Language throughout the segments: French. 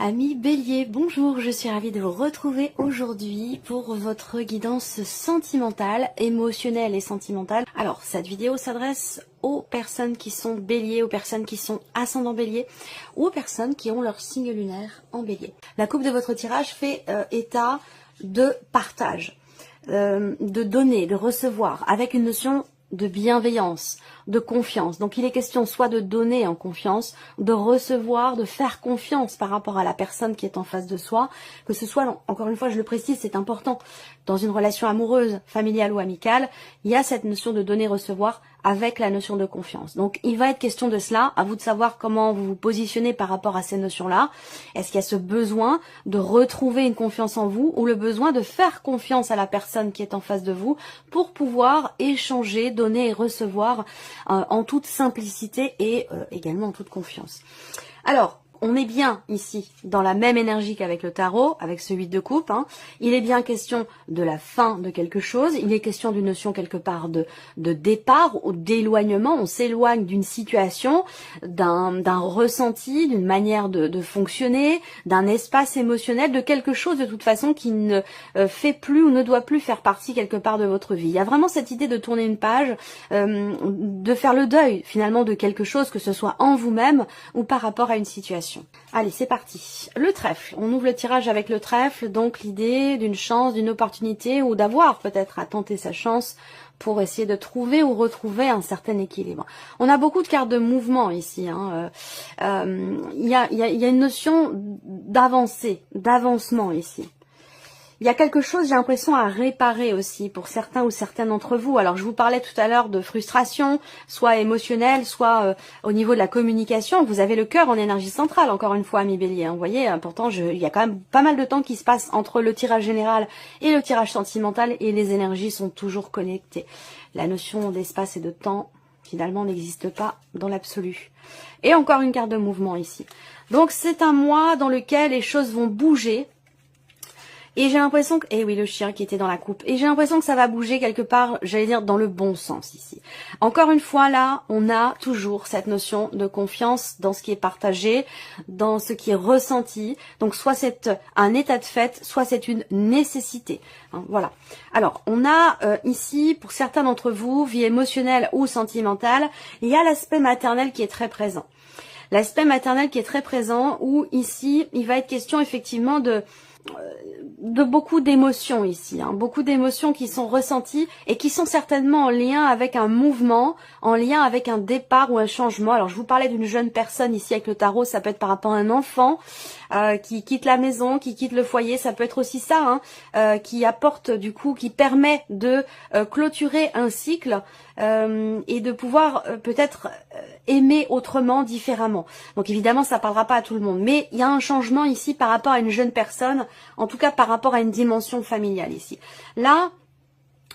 Amis Bélier, bonjour, je suis ravie de vous retrouver aujourd'hui pour votre guidance sentimentale, émotionnelle et sentimentale. Alors, cette vidéo s'adresse aux personnes qui sont Bélier, aux personnes qui sont ascendant Bélier ou aux personnes qui ont leur signe lunaire en Bélier. La coupe de votre tirage fait état de partage, de donner, de recevoir, avec une notion de bienveillance, de confiance. Donc il est question soit de donner en confiance, de recevoir, de faire confiance par rapport à la personne qui est en face de soi, que ce soit, encore une fois je le précise, c'est important, dans une relation amoureuse, familiale ou amicale, il y a cette notion de donner-recevoir avec la notion de confiance. Donc il va être question de cela, à vous de savoir comment vous vous positionnez par rapport à ces notions-là. Est-ce qu'il y a ce besoin de retrouver une confiance en vous ou le besoin de faire confiance à la personne qui est en face de vous pour pouvoir échanger, donner et recevoir en toute simplicité et également en toute confiance. Alors, on est bien ici dans la même énergie qu'avec le tarot, avec ce 8 de coupe. Il est bien question de la fin de quelque chose. Il est question d'une notion quelque part de départ ou d'éloignement. On s'éloigne d'une situation, d'un ressenti, d'une manière de fonctionner, d'un espace émotionnel, de quelque chose de toute façon qui ne fait plus ou ne doit plus faire partie quelque part de votre vie. Il y a vraiment cette idée de tourner une page, de faire le deuil finalement de quelque chose, que ce soit en vous-même ou par rapport à une situation. Allez, c'est parti. Le trèfle. On ouvre le tirage avec le trèfle, donc l'idée d'une chance, d'une opportunité ou d'avoir peut-être à tenter sa chance pour essayer de trouver ou retrouver un certain équilibre. On a beaucoup de cartes de mouvement ici. Il y a une notion d'avancée, d'avancement ici. Il y a quelque chose, j'ai l'impression, à réparer aussi pour certains ou certaines d'entre vous. Alors, je vous parlais tout à l'heure de frustration, soit émotionnelle, soit au niveau de la communication. Vous avez le cœur en énergie centrale, encore une fois, amis Bélier. Vous voyez, pourtant, il y a quand même pas mal de temps qui se passe entre le tirage général et le tirage sentimental et les énergies sont toujours connectées. La notion d'espace et de temps, finalement, n'existe pas dans l'absolu. Et encore une carte de mouvement ici. Donc, c'est un mois dans lequel les choses vont bouger. Et j'ai l'impression que, eh oui, le chien qui était dans la coupe, et j'ai l'impression que ça va bouger quelque part, j'allais dire, dans le bon sens ici. Encore une fois, là, on a toujours cette notion de confiance dans ce qui est partagé, dans ce qui est ressenti. Donc, soit c'est un état de fait, soit c'est une nécessité. Voilà. Alors, on a ici, pour certains d'entre vous, vie émotionnelle ou sentimentale, il y a l'aspect maternel qui est très présent. L'aspect maternel qui est très présent, où ici, il va être question effectivement de beaucoup d'émotions ici, beaucoup d'émotions qui sont ressenties et qui sont certainement en lien avec un mouvement, en lien avec un départ ou un changement. Alors je vous parlais d'une jeune personne ici avec le tarot, ça peut être par rapport à un enfant qui quitte la maison, qui quitte le foyer, ça peut être aussi ça, qui apporte du coup, qui permet de clôturer un cycle et de pouvoir peut-être aimer autrement, différemment. Donc évidemment ça parlera pas à tout le monde, mais il y a un changement ici par rapport à une jeune personne, en tout cas par rapport à une dimension familiale ici. Là,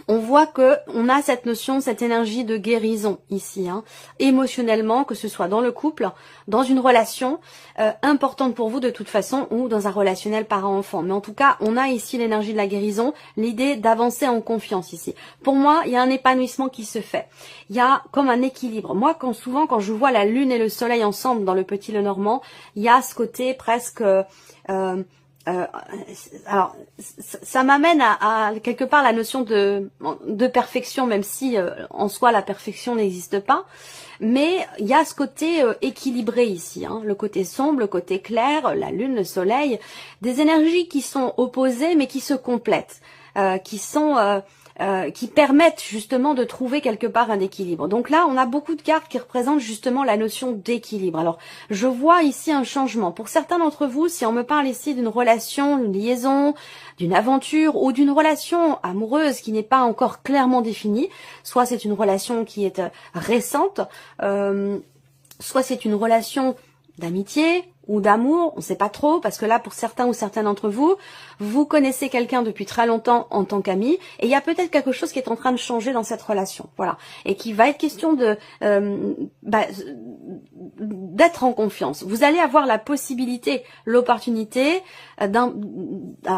on voit que on a cette notion, cette énergie de guérison ici, émotionnellement, que ce soit dans le couple, dans une relation importante pour vous de toute façon, ou dans un relationnel parent-enfant. Mais en tout cas, on a ici l'énergie de la guérison, l'idée d'avancer en confiance ici. Pour moi, il y a un épanouissement qui se fait. Il y a comme un équilibre. Moi, souvent, quand je vois la lune et le soleil ensemble dans le Petit Lenormand, il y a ce côté presque... alors, ça m'amène à quelque part la notion de perfection, même si en soi la perfection n'existe pas. Mais il y a ce côté équilibré ici, le côté sombre, le côté clair, la lune, le soleil, des énergies qui sont opposées mais qui se complètent, qui permettent justement de trouver quelque part un équilibre. Donc là, on a beaucoup de cartes qui représentent justement la notion d'équilibre. Alors, je vois ici un changement. Pour certains d'entre vous, si on me parle ici d'une relation, d'une liaison, d'une aventure ou d'une relation amoureuse qui n'est pas encore clairement définie, soit c'est une relation qui est récente, soit c'est une relation d'amitié ou d'amour, on ne sait pas trop, parce que là, pour certains ou certaines d'entre vous, vous connaissez quelqu'un depuis très longtemps en tant qu'ami, et il y a peut-être quelque chose qui est en train de changer dans cette relation, voilà, et qui va être question de d'être en confiance. Vous allez avoir la possibilité, l'opportunité alors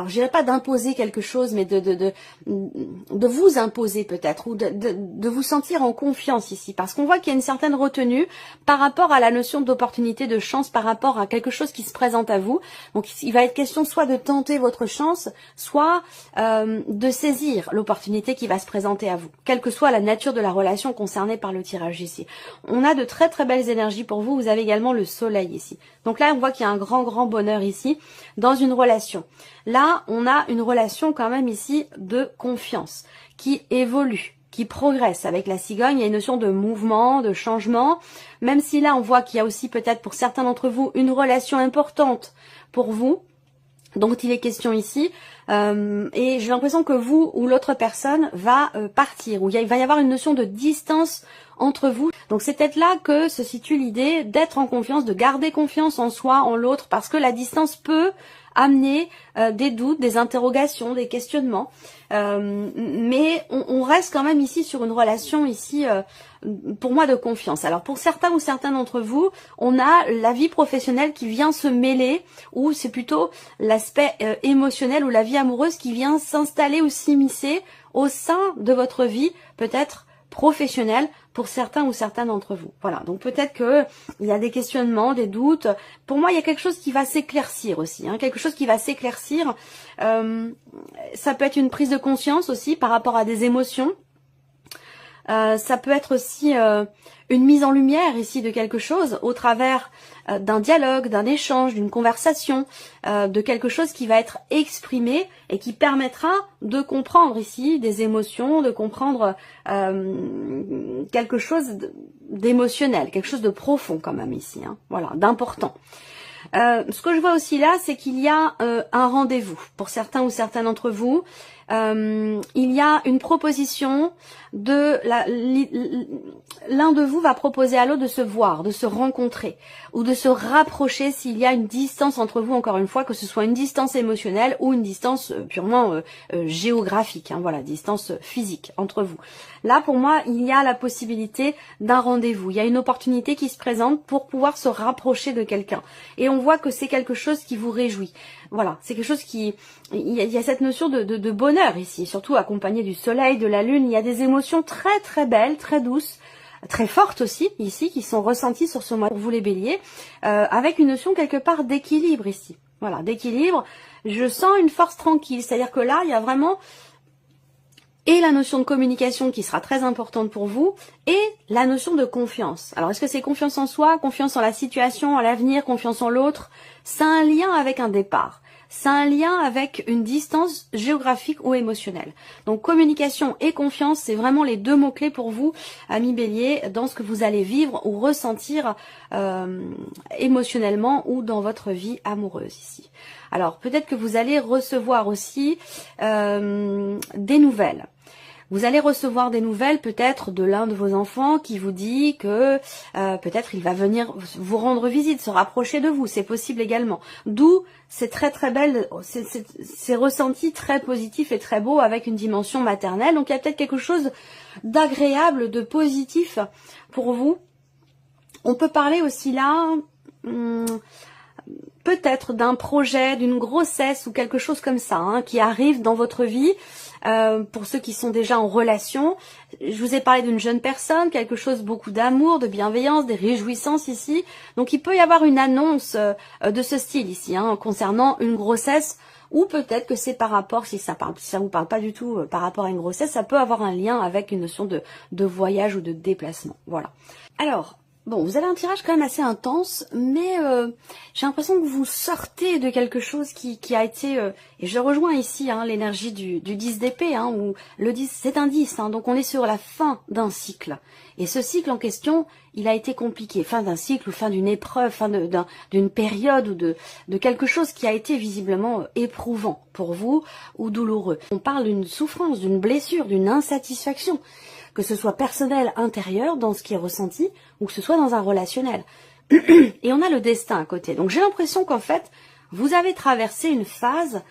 je dirais pas d'imposer quelque chose, mais de vous imposer peut-être, ou de vous sentir en confiance ici, parce qu'on voit qu'il y a une certaine retenue par rapport à la notion d'opportunité, de chance, par rapport à quelque chose qui se présente à vous. Donc il va être question soit de tenter votre chance, soit de saisir l'opportunité qui va se présenter à vous, quelle que soit la nature de la relation concernée par le tirage ici. On a de très très belles énergies pour vous. Vous avez également le soleil ici. Donc là, on voit qu'il y a un grand bonheur ici dans une relation. Là, on a une relation quand même ici de confiance qui évolue, qui progresse. Avec la cigogne, il y a une notion de mouvement, de changement, même si là on voit qu'il y a aussi peut-être pour certains d'entre vous une relation importante pour vous, dont il est question ici, et j'ai l'impression que vous ou l'autre personne va partir, ou il va y avoir une notion de distance entre vous. Donc c'est peut-être là que se situe l'idée d'être en confiance, de garder confiance en soi, en l'autre, parce que la distance peut amener des doutes, des interrogations, des questionnements, mais on reste quand même ici sur une relation ici pour moi de confiance. Alors pour certains ou certains d'entre vous, on a la vie professionnelle qui vient se mêler, ou c'est plutôt l'aspect émotionnel ou la vie amoureuse qui vient s'installer ou s'immiscer au sein de votre vie, peut-être professionnelle pour certains ou certaines d'entre vous. Voilà, donc peut-être que il y a des questionnements, des doutes. Pour moi, il y a quelque chose qui va s'éclaircir aussi, hein, quelque chose qui va s'éclaircir. Ça peut être une prise de conscience aussi par rapport à des émotions. Ça peut être aussi une mise en lumière ici de quelque chose au travers d'un dialogue, d'un échange, d'une conversation, de quelque chose qui va être exprimé et qui permettra de comprendre ici des émotions, de comprendre quelque chose d'émotionnel, quelque chose de profond quand même ici, hein, voilà, d'important. Ce que je vois aussi là, c'est qu'il y a un rendez-vous pour certains ou certaines d'entre vous. Il y a une proposition de l'un de vous va proposer à l'autre de se voir, de se rencontrer ou de se rapprocher s'il y a une distance entre vous, encore une fois, que ce soit une distance émotionnelle ou une distance purement géographique, hein, voilà, distance physique entre vous. Là, pour moi, il y a la possibilité d'un rendez-vous. Il y a une opportunité qui se présente pour pouvoir se rapprocher de quelqu'un. Et on voit que c'est quelque chose qui vous réjouit. Voilà, c'est quelque chose qui... Il y a cette notion de bonheur ici, surtout accompagné du soleil, de la lune. Il y a des émotions très très belles, très douces, très fortes aussi ici, qui sont ressenties sur ce mois pour vous les béliers, avec une notion quelque part d'équilibre ici. Voilà, d'équilibre. Je sens une force tranquille, c'est-à-dire que là, il y a vraiment... et la notion de communication qui sera très importante pour vous, et la notion de confiance. Alors, est-ce que c'est confiance en soi, confiance en la situation, en l'avenir, confiance en l'autre? C'est un lien avec un départ. C'est un lien avec une distance géographique ou émotionnelle. Donc, communication et confiance, c'est vraiment les deux mots-clés pour vous, amis bélier, dans ce que vous allez vivre ou ressentir émotionnellement ou dans votre vie amoureuse ici. Alors, peut-être que vous allez recevoir aussi des nouvelles. Vous allez recevoir des nouvelles peut-être de l'un de vos enfants qui vous dit que peut-être il va venir vous rendre visite, se rapprocher de vous, c'est possible également. D'où c'est très très belle, c'est ressenti très positif et très beau avec une dimension maternelle. Donc il y a peut-être quelque chose d'agréable, de positif pour vous. On peut parler aussi là... peut-être d'un projet, d'une grossesse ou quelque chose comme ça, hein, qui arrive dans votre vie. Pour ceux qui sont déjà en relation, je vous ai parlé d'une jeune personne, quelque chose beaucoup d'amour, de bienveillance, des réjouissances ici. Donc il peut y avoir une annonce de ce style ici, hein, concernant une grossesse, ou peut-être que c'est par rapport, si ça vous parle pas du tout par rapport à une grossesse, ça peut avoir un lien avec une notion de voyage ou de déplacement. Voilà. Alors, bon, vous avez un tirage quand même assez intense, mais j'ai l'impression que vous sortez de quelque chose qui a été... et je rejoins ici hein, l'énergie du 10 d'épée, hein, où le 10, c'est un 10, hein, donc on est sur la fin d'un cycle. Et ce cycle en question, il a été compliqué. Fin d'un cycle ou fin d'une épreuve, fin d'une période ou de quelque chose qui a été visiblement éprouvant pour vous ou douloureux. On parle d'une souffrance, d'une blessure, d'une insatisfaction, que ce soit personnel, intérieur, dans ce qui est ressenti, ou que ce soit dans un relationnel. Et on a le destin à côté. Donc j'ai l'impression qu'en fait, vous avez traversé une phase,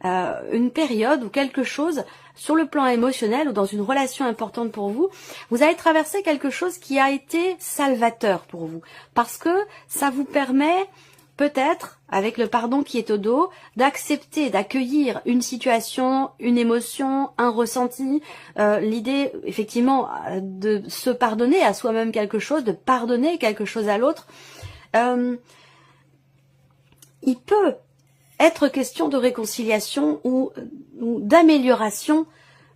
une période ou quelque chose sur le plan émotionnel ou dans une relation importante pour vous. Vous avez traversé quelque chose qui a été salvateur pour vous. Parce que ça vous permet... peut-être, avec le pardon qui est au dos, d'accepter, d'accueillir une situation, une émotion, un ressenti, l'idée, effectivement, de se pardonner à soi-même quelque chose, de pardonner quelque chose à l'autre. il peut être question de réconciliation ou d'amélioration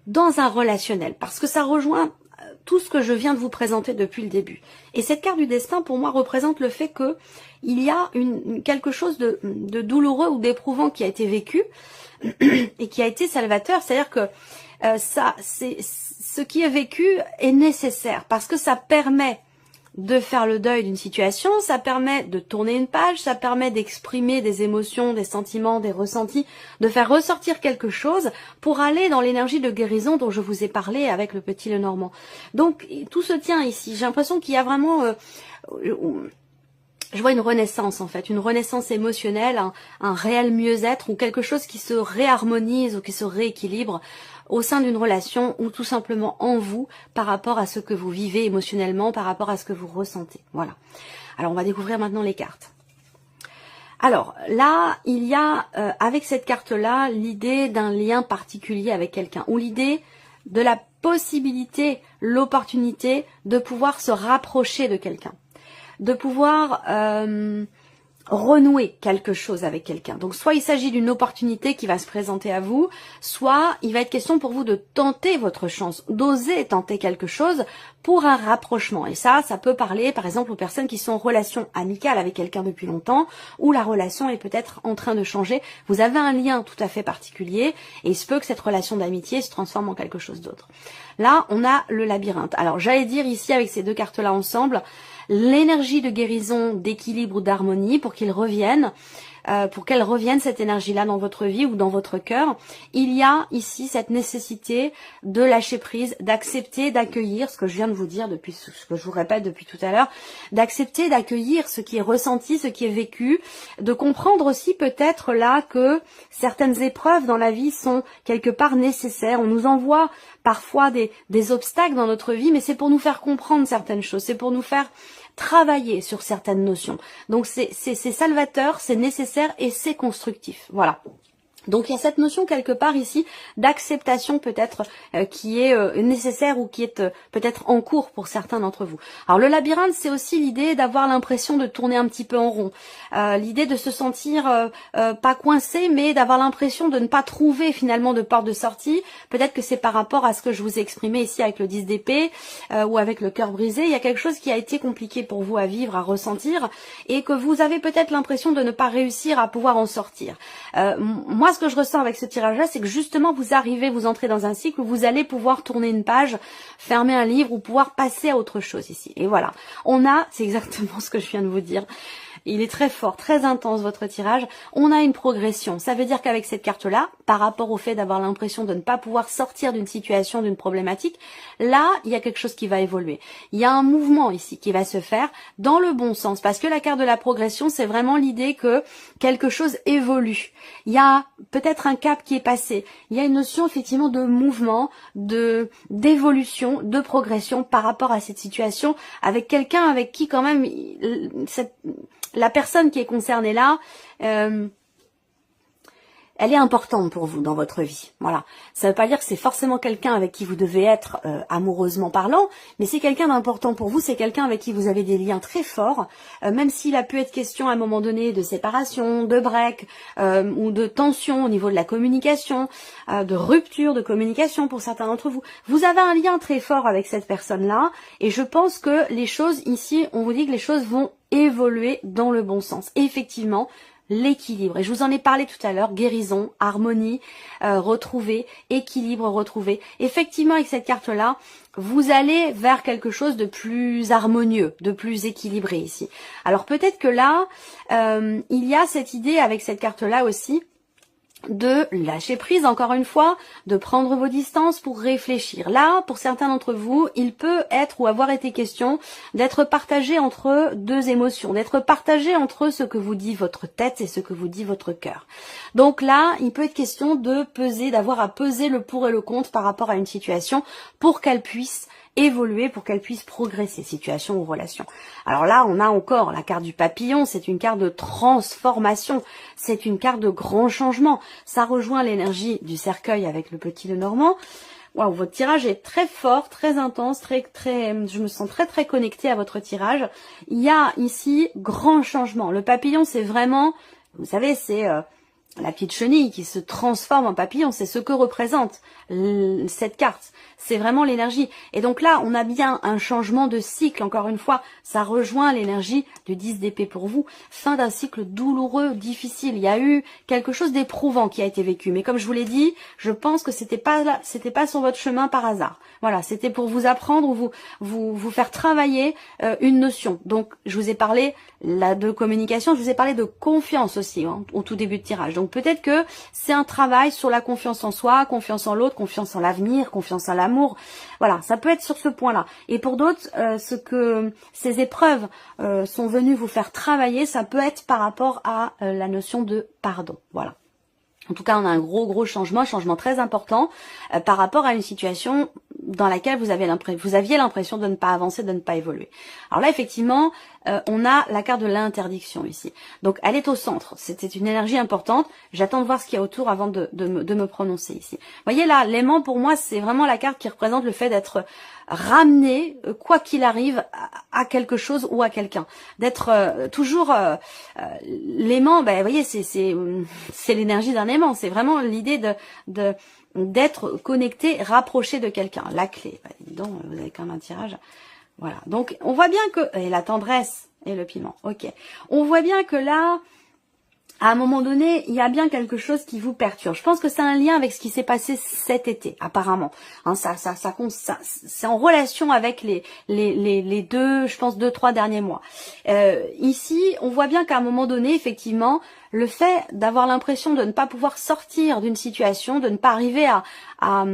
dans un relationnel, parce que ça rejoint tout ce que je viens de vous présenter depuis le début. Et cette carte du destin, pour moi, représente le fait que il y a quelque chose de douloureux ou d'éprouvant qui a été vécu et qui a été salvateur. C'est-à-dire que ce qui est vécu est nécessaire parce que ça permet de faire le deuil d'une situation, ça permet de tourner une page, ça permet d'exprimer des émotions, des sentiments, des ressentis, de faire ressortir quelque chose pour aller dans l'énergie de guérison dont je vous ai parlé avec le petit Lenormand. Donc tout se tient ici. J'ai l'impression qu'il y a vraiment... je vois une renaissance en fait, une renaissance émotionnelle, un réel mieux-être ou quelque chose qui se réharmonise ou qui se rééquilibre au sein d'une relation ou tout simplement en vous par rapport à ce que vous vivez émotionnellement, par rapport à ce que vous ressentez. Voilà. Alors on va découvrir maintenant les cartes. Alors là, il y a avec cette carte-là l'idée d'un lien particulier avec quelqu'un ou l'idée de la possibilité, l'opportunité de pouvoir se rapprocher de quelqu'un, de pouvoir renouer quelque chose avec quelqu'un. Donc soit il s'agit d'une opportunité qui va se présenter à vous, soit il va être question pour vous de tenter votre chance, d'oser tenter quelque chose pour un rapprochement. Et ça peut parler par exemple aux personnes qui sont en relation amicale avec quelqu'un depuis longtemps, où la relation est peut-être en train de changer. Vous avez un lien tout à fait particulier et il se peut que cette relation d'amitié se transforme en quelque chose d'autre. Là, on a le labyrinthe. Alors j'allais dire ici avec ces deux cartes-là ensemble, l'énergie de guérison, d'équilibre, d'harmonie pour qu'ils reviennent, pour qu'elle revienne cette énergie-là dans votre vie ou dans votre cœur. Il y a ici cette nécessité de lâcher prise, d'accepter, d'accueillir ce que je viens de vous dire depuis, ce que je vous répète depuis tout à l'heure, d'accepter, d'accueillir ce qui est ressenti, ce qui est vécu, de comprendre aussi peut-être là que certaines épreuves dans la vie sont quelque part nécessaires. On nous envoie parfois des obstacles dans notre vie, mais c'est pour nous faire comprendre certaines choses, c'est pour nous faire travailler sur certaines notions. Donc c'est salvateur, c'est nécessaire et c'est constructif. Voilà. Donc il y a cette notion quelque part ici d'acceptation peut-être qui est nécessaire ou qui est peut-être en cours pour certains d'entre vous. Alors le labyrinthe, c'est aussi l'idée d'avoir l'impression de tourner un petit peu en rond, l'idée de se sentir pas coincé, mais d'avoir l'impression de ne pas trouver finalement de porte de sortie. Peut-être que c'est par rapport à ce que je vous ai exprimé ici avec le 10 d'épée ou avec le cœur brisé. Il y a quelque chose qui a été compliqué pour vous à vivre, à ressentir, et que vous avez peut-être l'impression de ne pas réussir à pouvoir en sortir. Moi, ce que je ressens avec ce tirage-là, c'est que justement vous entrez dans un cycle où vous allez pouvoir tourner une page, fermer un livre ou pouvoir passer à autre chose ici. Et voilà, c'est exactement ce que je viens de vous dire. Il est très fort, très intense votre tirage. On a une progression. Ça veut dire qu'avec cette carte-là, par rapport au fait d'avoir l'impression de ne pas pouvoir sortir d'une situation, d'une problématique, là, il y a quelque chose qui va évoluer. Il y a un mouvement ici qui va se faire dans le bon sens. Parce que la carte de la progression, c'est vraiment l'idée que quelque chose évolue. Il y a peut-être un cap qui est passé. Il y a une notion effectivement de mouvement, d'évolution, de progression par rapport à cette situation avec quelqu'un avec qui quand même la personne qui est concernée là, elle est importante pour vous dans votre vie. Voilà. Ça ne veut pas dire que c'est forcément quelqu'un avec qui vous devez être amoureusement parlant, mais c'est quelqu'un d'important pour vous, c'est quelqu'un avec qui vous avez des liens très forts, même s'il a pu être question à un moment donné de séparation, de break, ou de tension au niveau de la communication, de rupture de communication pour certains d'entre vous. Vous avez un lien très fort avec cette personne-là, et je pense que les choses ici, on vous dit que les choses vont évoluer dans le bon sens. Et effectivement, l'équilibre. Et je vous en ai parlé tout à l'heure, guérison, harmonie, retrouver, équilibre, retrouver. Effectivement, avec cette carte-là, vous allez vers quelque chose de plus harmonieux, de plus équilibré ici. Alors peut-être que là, il y a cette idée avec cette carte-là aussi, de lâcher prise encore une fois, de prendre vos distances pour réfléchir. Là, pour certains d'entre vous, il peut être ou avoir été question d'être partagé entre deux émotions, d'être partagé entre ce que vous dit votre tête et ce que vous dit votre cœur. Donc là, il peut être question de peser, d'avoir à peser le pour et le contre par rapport à une situation pour qu'elle puisse évoluer, pour qu'elle puisse progresser, situation ou relation. Alors là, on a encore la carte du papillon, c'est une carte de transformation, c'est une carte de grand changement. Ça rejoint l'énergie du cercueil avec le petit Lenormand. Waouh, votre tirage est très fort, très intense, je me sens très connectée à votre tirage. Il y a ici grand changement. Le papillon, c'est vraiment Vous savez, c'est la petite chenille qui se transforme en papillon, c'est ce que représente cette carte. C'est vraiment l'énergie. Et donc là, on a bien un changement de cycle. Encore une fois, ça rejoint l'énergie du 10 d'épée pour vous. Fin d'un cycle douloureux, difficile. Il y a eu quelque chose d'éprouvant qui a été vécu. Mais comme je vous l'ai dit, je pense que c'était pas sur votre chemin par hasard. Voilà, c'était pour vous apprendre ou vous faire travailler une notion. Donc, je vous ai parlé de communication, je vous ai parlé de confiance aussi au tout début de tirage. Donc peut-être que c'est un travail sur la confiance en soi, confiance en l'autre, confiance en l'avenir, confiance en l'amour. Voilà, ça peut être sur ce point-là. Et pour d'autres, ce que ces épreuves sont venues vous faire travailler, ça peut être par rapport à la notion de pardon. Voilà. En tout cas, on a un gros changement, un changement très important par rapport à une situation dans laquelle vous aviez l'impression de ne pas avancer, de ne pas évoluer. Alors là, effectivement, on a la carte de l'interdiction ici. Donc, elle est au centre. C'était une énergie importante. J'attends de voir ce qu'il y a autour avant de me prononcer ici. Vous voyez là, l'aimant, pour moi, c'est vraiment la carte qui représente le fait d'être ramené, quoi qu'il arrive, à quelque chose ou à quelqu'un. D'être toujours... l'aimant, ben, vous voyez, c'est l'énergie d'un aimant. C'est vraiment l'idée d'être connecté, rapproché de quelqu'un. La clé. Ben, dis donc, vous avez quand même un tirage. Voilà. Donc, on voit bien que... Et la tendresse et le piment. Ok. On voit bien que là... À un moment donné, il y a bien quelque chose qui vous perturbe. Je pense que c'est un lien avec ce qui s'est passé cet été, apparemment. Hein, ça, c'est en relation avec les deux, je pense, 2-3 derniers mois. Ici, on voit bien qu'à un moment donné, effectivement, le fait d'avoir l'impression de ne pas pouvoir sortir d'une situation, de ne pas arriver à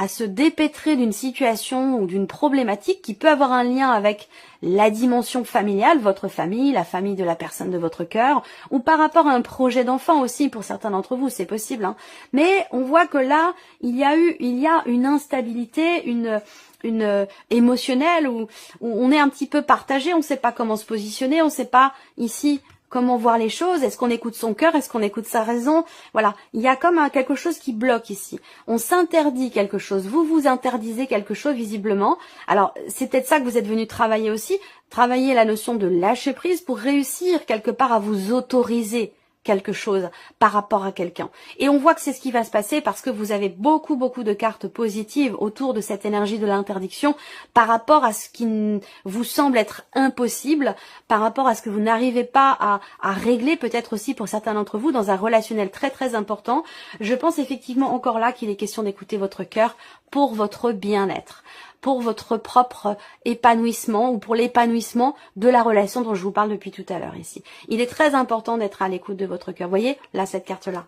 se dépêtrer d'une situation ou d'une problématique qui peut avoir un lien avec la dimension familiale, votre famille, la famille de la personne de votre cœur, ou par rapport à un projet d'enfant aussi pour certains d'entre vous, c'est possible. Hein. Mais on voit que là, il y a une instabilité, une émotionnelle où on est un petit peu partagé, on ne sait pas comment se positionner, on ne sait pas ici comment voir les choses, est-ce qu'on écoute son cœur, est-ce qu'on écoute sa raison, voilà, il y a comme quelque chose qui bloque ici, on s'interdit quelque chose, vous vous interdisez quelque chose visiblement, alors c'est peut-être ça que vous êtes venu travailler aussi, travailler la notion de lâcher prise pour réussir quelque part à vous autoriser quelque chose par rapport à quelqu'un. Et on voit que c'est ce qui va se passer parce que vous avez beaucoup de cartes positives autour de cette énergie de l'interdiction par rapport à ce qui vous semble être impossible, par rapport à ce que vous n'arrivez pas à régler peut-être aussi pour certains d'entre vous dans un relationnel très important. Je pense effectivement encore là qu'il est question d'écouter votre cœur pour votre bien-être, pour votre propre épanouissement ou pour l'épanouissement de la relation dont je vous parle depuis tout à l'heure ici. Il est très important d'être à l'écoute de votre cœur. Vous voyez, là, cette carte-là.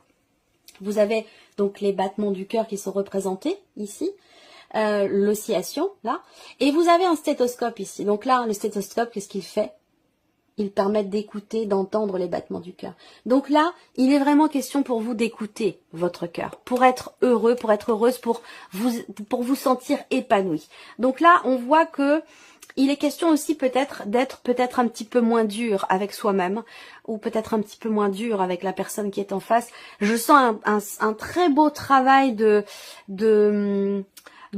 Vous avez donc les battements du cœur qui sont représentés ici, l'oscillation, là, et vous avez un stéthoscope ici. Donc là, le stéthoscope, qu'est-ce qu'il fait ? Ils permettent d'écouter, d'entendre les battements du cœur. Donc là, il est vraiment question pour vous d'écouter votre cœur, pour être heureux, pour être heureuse, pour vous sentir épanoui. Donc là, on voit que il est question aussi peut-être d'être peut-être un petit peu moins dur avec soi-même, ou peut-être un petit peu moins dur avec la personne qui est en face. Je sens un très beau travail de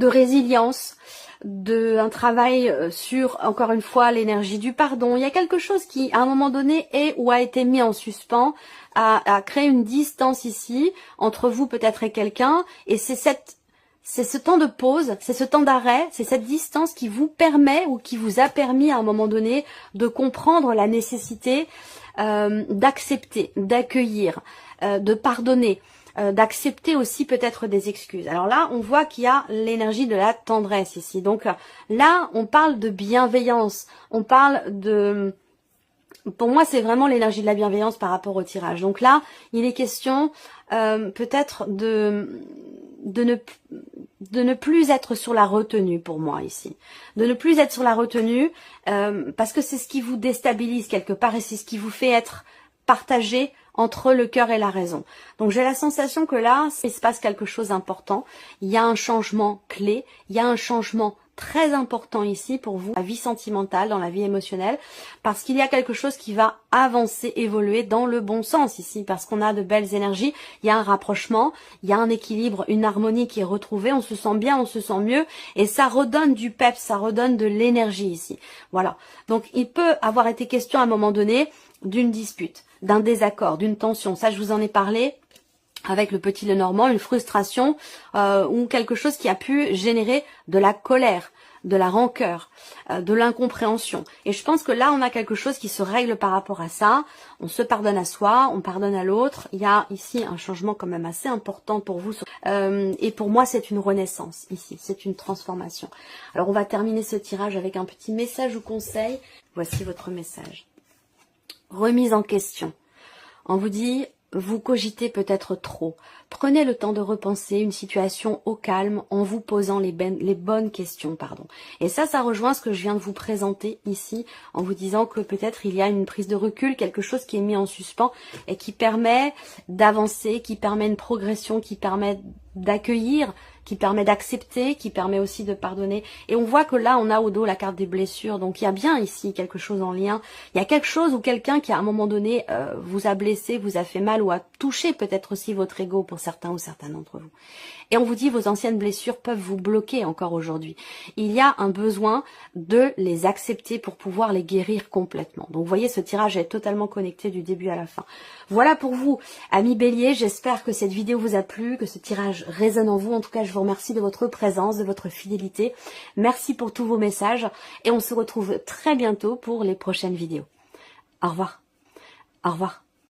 résilience, un travail sur, encore une fois, l'énergie du pardon. Il y a quelque chose qui, à un moment donné, est ou a été mis en suspens, a créé une distance ici, entre vous peut-être et quelqu'un, et c'est ce temps de pause, c'est ce temps d'arrêt, c'est cette distance qui vous permet ou qui vous a permis à un moment donné de comprendre la nécessité d'accepter, d'accueillir, de pardonner, d'accepter aussi peut-être des excuses. Alors là, on voit qu'il y a l'énergie de la tendresse ici. Donc là, on parle de bienveillance, on parle de... Pour moi, c'est vraiment l'énergie de la bienveillance par rapport au tirage. Donc là, il est question peut-être de ne plus être sur la retenue pour moi ici. De ne plus être sur la retenue parce que c'est ce qui vous déstabilise quelque part et c'est ce qui vous fait être partagé entre le cœur et la raison. Donc j'ai la sensation que là, il se passe quelque chose d'important. Il y a un changement clé, il y a un changement très important ici pour vous, la vie sentimentale, dans la vie émotionnelle, parce qu'il y a quelque chose qui va avancer, évoluer dans le bon sens ici, parce qu'on a de belles énergies, il y a un rapprochement, il y a un équilibre, une harmonie qui est retrouvée, on se sent bien, on se sent mieux, et ça redonne du peps, ça redonne de l'énergie ici. Voilà. Donc il peut avoir été question à un moment donné d'une dispute, d'un désaccord, d'une tension. Ça, je vous en ai parlé avec le petit Lenormand, une frustration ou quelque chose qui a pu générer de la colère, de la rancœur, de l'incompréhension. Et je pense que là, on a quelque chose qui se règle par rapport à ça. On se pardonne à soi, on pardonne à l'autre. Il y a ici un changement quand même assez important pour vous. Et pour moi, c'est une renaissance ici, c'est une transformation. Alors, on va terminer ce tirage avec un petit message ou conseil. Voici votre message. Remise en question. On vous dit... Vous cogitez peut-être trop. Prenez le temps de repenser une situation au calme en vous posant les bonnes questions. Et ça rejoint ce que je viens de vous présenter ici en vous disant que peut-être il y a une prise de recul, quelque chose qui est mis en suspens et qui permet d'avancer, qui permet une progression, qui permet d'accueillir, qui permet d'accepter, qui permet aussi de pardonner. Et on voit que là, on a au dos la carte des blessures. Donc, il y a bien ici quelque chose en lien. Il y a quelque chose ou quelqu'un qui, à un moment donné, vous a blessé, vous a fait mal ou a touché peut-être aussi votre ego pour certains ou certaines d'entre vous. Et on vous dit, vos anciennes blessures peuvent vous bloquer encore aujourd'hui. Il y a un besoin de les accepter pour pouvoir les guérir complètement. Donc, vous voyez, ce tirage est totalement connecté du début à la fin. Voilà pour vous, amis béliers. J'espère que cette vidéo vous a plu, que ce tirage résonne en vous. En tout cas, je vous remercie de votre présence, de votre fidélité. Merci pour tous vos messages. Et on se retrouve très bientôt pour les prochaines vidéos. Au revoir. Au revoir.